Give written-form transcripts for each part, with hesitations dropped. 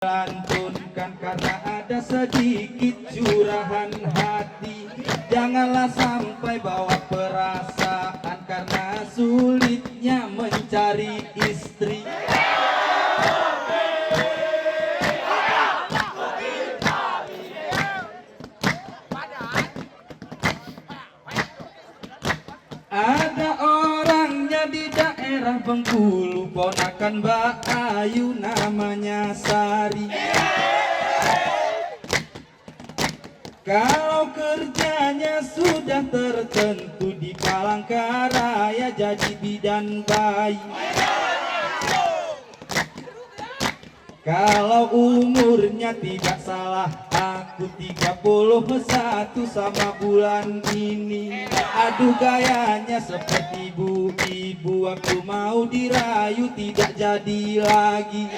Lantunkan karena ada sedikit curahan hati. Janganlah sampai bawa perasaan karena sulitnya mencari istri. Ada orangnya di daerah Bengkulu, ponakan Mbak Ayu namanya Sari. Kalau kerjanya sudah tertentu di Palangkaraya jadi bidan bayi. Kalau umurnya tidak salah aku 31 sama bulan ini. Aduh gayanya seperti ibu-ibu, waktu mau dirayu tidak jadi lagi.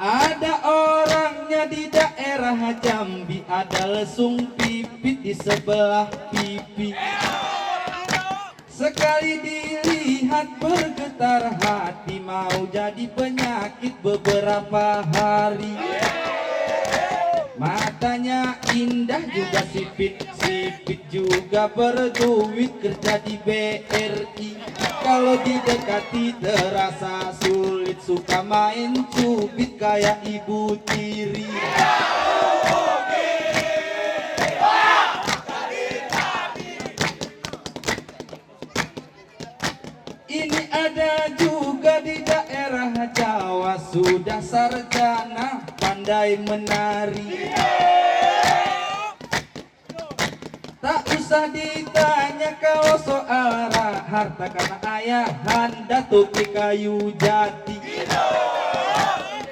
Ada orangnya di daerah Jambi, ada lesung pipit di sebelah pipi. Sekali dilihat bergetar hati, mau jadi penyakit beberapa hari. Matanya indah juga sipit juga berduit, kerja di BRI. Kalau didekati terasa sulit, suka main cubit kayak ibu tiri. Ini ada juga di daerah Jawa, sudah sarjana pandai menari. Tak usah ditanya kalau soal harta, karena ayah anda tukik kayu jati.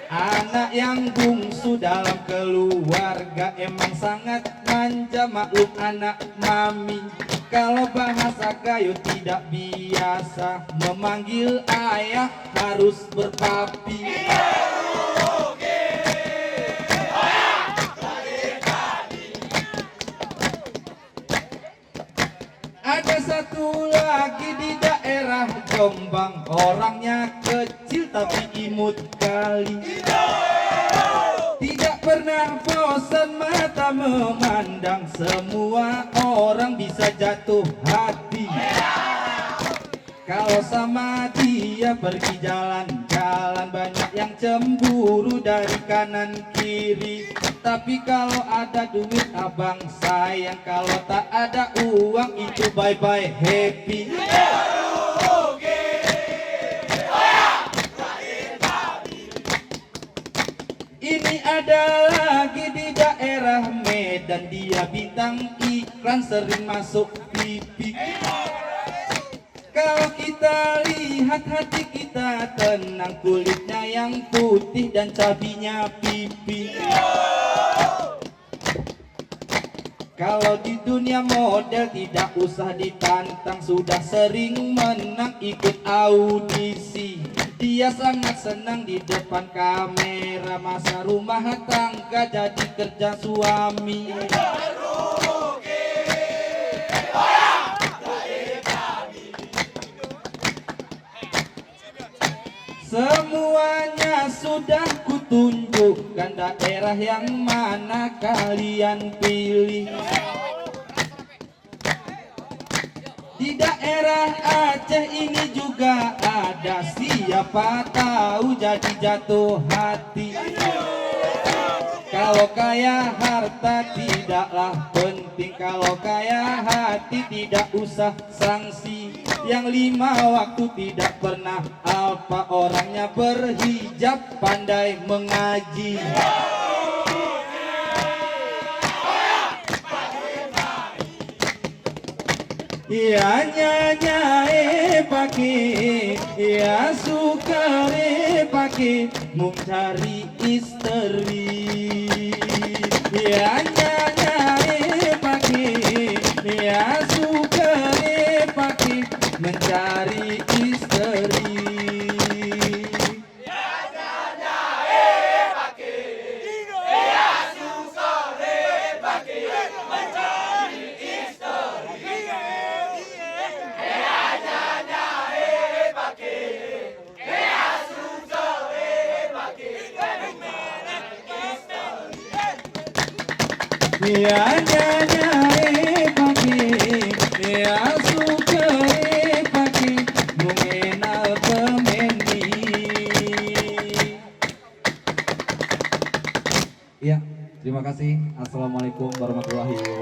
Anak yang bungsu dalam keluarga emang sangat manja, maklum anak mami. Kalau bahasa kayu tidak biasa, memanggil ayah harus berpapi. Ada satu lagi di daerah Jombang, orangnya kecil tapi imut kali. Tidak pernah bosan mata memandang, semua orang bisa jatuh hati. Kalau sama dia pergi jalan-jalan, banyak yang cemburu dari kanan kiri. Tapi kalau ada duit abang sayang, kalau tak ada uang itu bye-bye happy. Ini ada lagi di daerah Medan, dia bintang iklan sering masuk TV. Kalau kita lihat hati kita tenang, kulitnya yang putih dan cabinya pipi. Kalau di dunia model tidak usah ditantang, sudah sering menang ikut audisi. Dia sangat senang di depan kamera, masa rumah tangga jadi kerja suami. Semuanya sudah kutunjukkan, daerah yang mana kalian pilih. Di daerah Aceh ini juga ada, siapa tahu jadi jatuh hati. Kalau kaya harta tidaklah penting, kalau kaya hati tidak usah sanksi. Yang 5 waktu tidak pernah apa, orangnya berhijab pandai mengaji. Ia nyanyi pakai, ia suka pakai, mau cari istri. Ia nyanyi pakai, ia suka pakai, mencari istri. Ya nyanyi pagi, ya suka pagi, mengenal pemeni. Ya, terima kasih. Assalamualaikum warahmatullahi wabarakatuh.